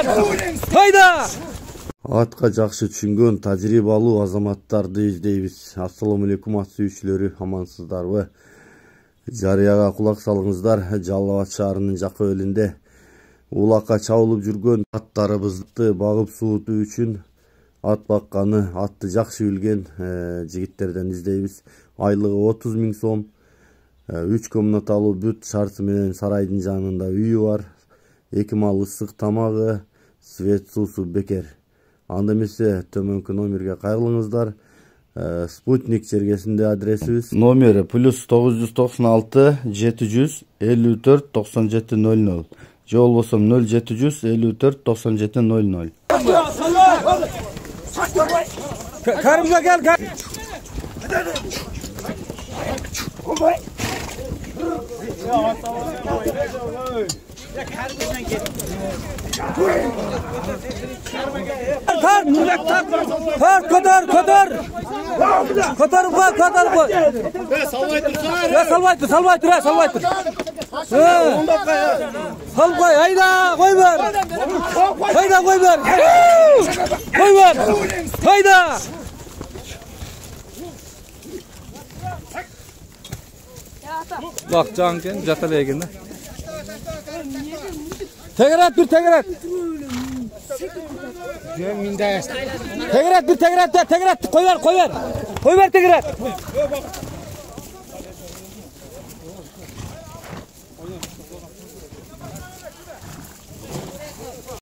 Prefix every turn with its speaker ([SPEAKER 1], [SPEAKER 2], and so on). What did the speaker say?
[SPEAKER 1] ver. Hayda.
[SPEAKER 2] Atка жакшы түшүнгөн тажрыйбалуу азаматтарды издейбиз. Ассаламу алейкум ат сүйүүчүлөрү, амансыздарбы? Жарыяга кулак салыңыздар. Жалал Абад шаарынын жакы элинде улакка чабылып жүргөн аттарыбызды багып суутуу үчүн ат бакканы, атты жакшы билген жигиттерден издейбиз. Айлыгы 30 000 сом. 3 комнаталуу бүт шарты менен сарайдын жанында үйү бар. 2 мал ысык тамагы, свет суусу бекер. Анда эмесе төмөнкү номерге кайрылыңыздар. Спутник чергесинде адресибиз. Номери +996 754 97 00. Же болбосо 0754 97 00.
[SPEAKER 1] Karımıza gel. Kadar. Salvay dur. Sal koy, hayda, koy ver. Hayda. Bak canken, jatala egende. Tegerat. Tegerat, koy ver.